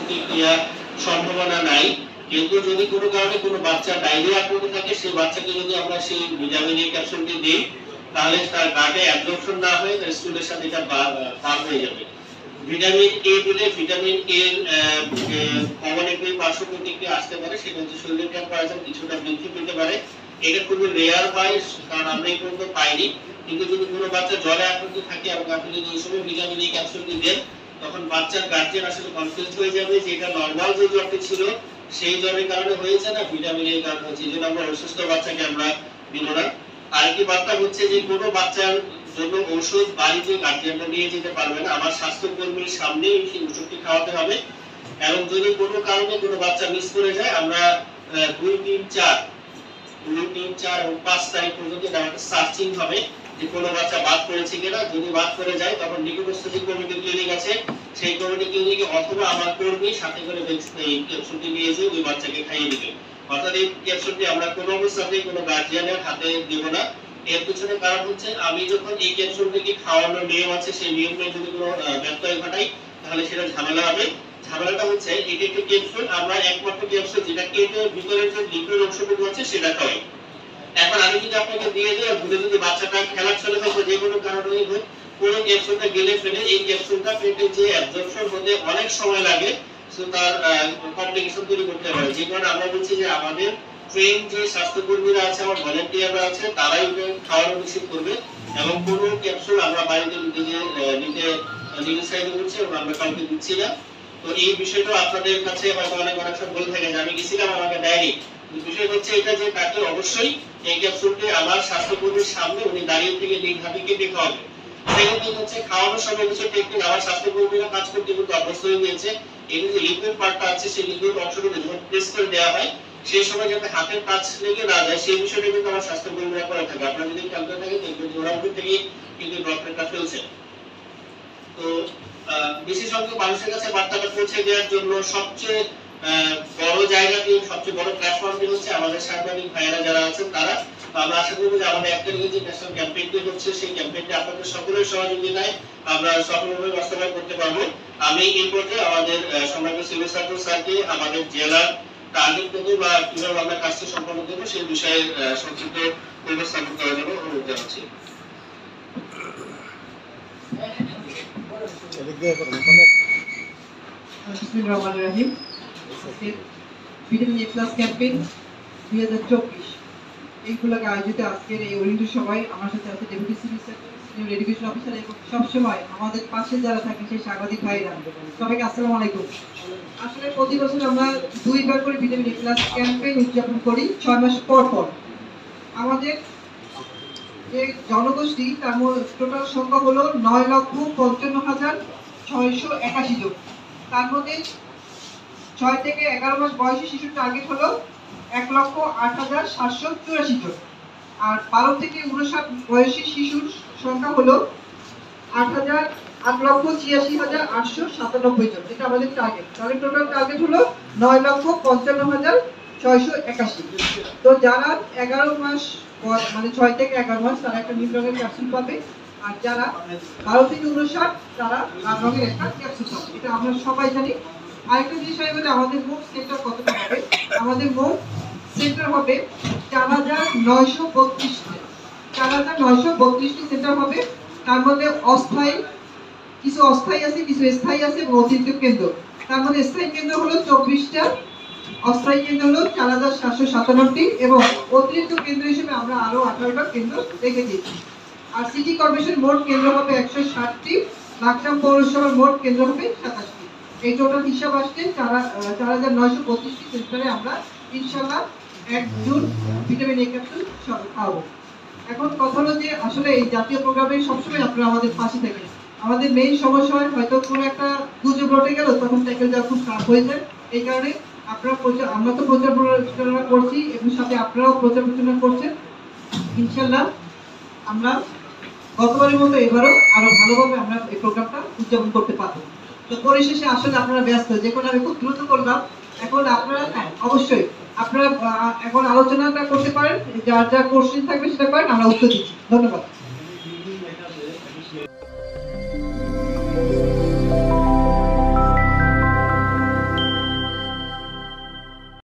প্রতিক্রিয়া সম্ভাবনা নাই, কিন্তু যদি কোনো কারণে কোনো বাচ্চা ডায়রিয়া আক্রান্ত থাকে, সেই বাচ্চাকে যদি আমরা সেই ভিটামিন এ ক্যাপসুলটি দিই, তাহলে তার গাটে অ্যাবজর্পশন না হয়ে তার স্টুলের সাথে এটা পার হয়ে যাবে। ভিটামিন এ দিলে ভিটামিন এর কমন একটি পার্শ্ব প্রতিক্রিয়া আসতে পারে, সেটা হচ্ছে শরীরের টেম্পারেচার কিছুটা বৃদ্ধি পেতে পারে। এটা খুবই রেয়ার হয়, কারণ আমরা এই পর্যন্ত পাইনি। কিন্তু যদি কোনো বাচ্চা জ্বরে আক্রান্ত থাকে এবং আপনি যদি ওই সময় ভিটামিন এ ক্যাপসুলটি দেন, তখন বাচ্চার গার্জিয়ান আসলে কনফিউজ হয়ে যাবে যে এটা নর্মাল যে জ্বরটি ছিল সেই জ্বরের কারণে হয়েছে না ভিটামিন এর কারণে হচ্ছে, এই জন্য আমরা অসুস্থ বাচ্চাকে আমরা দিব না। আরেকটি বার্তা হচ্ছে যে কোনো বাচ্চার জন্য ঔষধ বাড়িতে গার্জিয়ানরা নিয়ে যেতে পারবে না, আমার স্বাস্থ্যকর্মীর সামনেই সেই ওষুধটি খাওয়াতে হবে। এবং যদি কোনো কারণে কোনো বাচ্চা মিস করে যায়, আমরা 2, 3, 4 এবং 5 তারিখ পর্যন্ত একটা সার্চিং হবে যে কোনো বাচ্চা বাদ পড়েছে কিনা। যদি বাদ পড়ে যায়, তখন নিকটস্থ যে কমিটি ক্লিনিক আছে সেই কমিটি ক্লিনিকে অথবা আমার কর্মী সাথে করে এই ক্যাপসুলটি নিয়ে যেয়ে ওই বাচ্চাকে খাইয়ে দিবে। অর্থাৎ এই ক্যাপসুলটি আমরা কোনো অবস্থাতেই কোনো গার্জিয়ানের হাতে দেব না। এর পিছনে কারণ হচ্ছে, আমি যখন এই ক্যাপসুলটিকে খাওয়ানোর নিয়ম আছে সেই নিয়মে যদি কোনো ব্যত্যয় ঘটাই, তাহলে সেটা ঝামেলা হবে। ঝামেলাটা হচ্ছে এটা একটি ক্যাপসুল, আমরা একমাত্র ক্যাপসুল যেটা কেটে ভিতরের যে লিকুইড অংশটুকু আছে সেটা খাওয়াই। এখন আমি যদি আপনাকে দিয়ে দিই, ভুলে যদি বাচ্চাটা খেলার চলে থাকে যে কোনো কারণে হোক, পুরো ক্যাপসুলটা গেলে ফেলে এই ক্যাপসুলটা পেটে যে অ্যাবজর্পশন হতে অনেক সময় লাগে, সো তার কমপ্লিকেশন তৈরি করতে পারে। যে কারণে আমরা বলছি যে আমাদের ট্রেন যে স্বাস্থ্যকর্মীরা আছে, আমার ভলান্টিয়াররা আছে, তারাই খাওয়ানো নিশ্চিত করবে। এবং কোনো ক্যাপসুল আমরা বাড়িতে নিতে নিরুৎসাহিত করছি এবং আমরা কাউকে দিচ্ছি না। তো এই বিষয়টা আপনাদের কাছে হয়তো অনেক সময় বলে থাকে যে আমি গেছিলাম আমাকে দেয়নি। বিষয় হচ্ছে এটা যে তাকে অবশ্যই এই ক্যাপসুলটি আমার স্বাস্থ্যকর্মীর সামনে উনি দাঁড়িয়ে থেকে নিজ হাতে কেটে খাওয়াবে। সেক্ষেত্রে হচ্ছে খাওয়ানোর সময় কিছু টেকনিক আমার স্বাস্থ্যকর্মীরা কাজ করতে কিন্তু অভ্যস্ত হয়ে গিয়েছে। এই যে লিকুইড পার্টটা আছে সেই লিকুইড অংশটুকু যখন প্রেস করে দেওয়া হয়, সেই সময় যাতে হাতের টাচ লেগে না যায় সেই বিষয়টা কিন্তু আমার স্বাস্থ্যকর্মীরা করে থাকে। আপনারা যদি খেয়াল করে থাকেন দেখবেন যে ওরা উপর থেকে কিন্তু ড্রপলেটটা ফেলছে। তো বেশি সংখ্যক মানুষের কাছে বার্তাটা পৌঁছে দেওয়ার জন্য সবচেয়ে বড় জায়গাটি, সবচেয়ে বড় প্ল্যাটফর্মটি হচ্ছে আমাদের সাংবাদিক ভাইয়েরা যারা আছেন তারা। আমরা আশা করব যে আমাদের 1 তারিখে যে ন্যাশনাল ক্যাম্পেইনটি হচ্ছে সেই ক্যাম্পেইনটি আপনাদের সকলের সহযোগিতায় আমরা সফলভাবে বাস্তবায়ন করতে পারবো। আমি এই পর্যায়ে আমাদের সম্মানিত সিভিল সার্জন স্যারকে আমাদের জেলার টার্গেট কত বা কিভাবে আমরা কাজটি সম্পন্ন করবো সেই বিষয়ে সংক্ষিপ্ত উপস্থাপন করার জন্য অনুরোধ জানাচ্ছি। বিসমিল্লাহিররহমানিররহিম। ভিটামিন এ প্লাস ক্যাম্পেইন 2024 এইগুলোকে আয়োজিত আজকের এই ওরিয়েন্টের সময় আমার সাথে আছে deputy civil surgeon, senior education officer এবং সবসময় আমাদের পাশে যারা থাকে সেই সাংবাদিক ভাইরা, সবাইকে আসসালামু আলাইকুম। আসলে প্রতি বছর আমরা 2বার করে ভিটামিন এ প্লাস ক্যাম্পেইন উদযাপন করি 6 মাস পর পর। আমাদের যে জনগোষ্ঠী তার টোটাল সংখ্যা হলো 9,55,681 জন। তার মধ্যে 6 থেকে 11 মাস বয়সী শিশুর টার্গেট হলো 1,08,784 জন। আর 12 থেকে 59 বয়সী শিশুর সংখ্যা হলো 8,86,897 জন। এটা আমাদের টার্গেট। তাহলে টোটাল টার্গেট হলো 9,55,681। তো যারা 11 মাস মানে 6 থেকে 11 মাস তারা একটা নীল রঙের ক্যাপসুল পাবে, আর যারা 12 থেকে 59 তারা লাল রঙের একটা ক্যাপসুল পাবে। এটা আমরা সবাই জানি। আরেকটা বিষয় হলো আমাদের মোট সেন্টার কতটা হবে। আমাদের মোট সেন্টার হবে 4,932টি সেন্টার হবে। তার মধ্যে কিছু অস্থায়ী আছে, কিছু স্থায়ী আছে এবং অতিরিক্ত কেন্দ্র। তার মধ্যে স্থায়ী কেন্দ্র হলো 24টা, অস্থায়ী কেন্দ্র হলো 4,757টি এবং অতিরিক্ত কেন্দ্র হিসেবে আমরা আরো 18টা কেন্দ্র রেখে দিয়েছি। আর সিটি কর্পোরেশন মোট কেন্দ্র হবে 160টি, লাকসাম পৌরসভার মোট কেন্দ্র হবে 27টি। এই টোটাল হিসাব আসছে 4,932টি সেন্টারে আমরা ইনশাআল্লাহ 1 জুন ভিটামিন এ ক্যাপসুল খাওয়াবো। এখন কথা হলো যে আসলে এই জাতীয় প্রোগ্রামে সবসময় আপনারা আমাদের পাশে থাকেন। আমাদের মেইন সমস্যা হয় হয়তো কোনো একটা গুজব রটে গেল, তখন ট্যাকেল দেওয়া খুব টাফ হয়ে যায়। এই কারণে আমরা তো প্রচার প্রচারণা করছি এবং সাথে আপনারাও প্রচার প্রচারণা করছেন। ইনশাআল্লাহ আমরা গতবারের মতো এবারও আরো ভালোভাবে আমরা এই প্রোগ্রামটা উদযাপন করতে পারবো। তো পরিশেষে আসলে আপনারা ব্যস্ত, যে কোনো আমি খুব দ্রুত করলাম। এখন আপনারা অবশ্যই আপনারা এখন আলোচনাটা করতে পারেন, যার যা কোশ্চেন থাকবে সেটা করেন, আমরা উত্তর দিচ্ছি। ধন্যবাদ।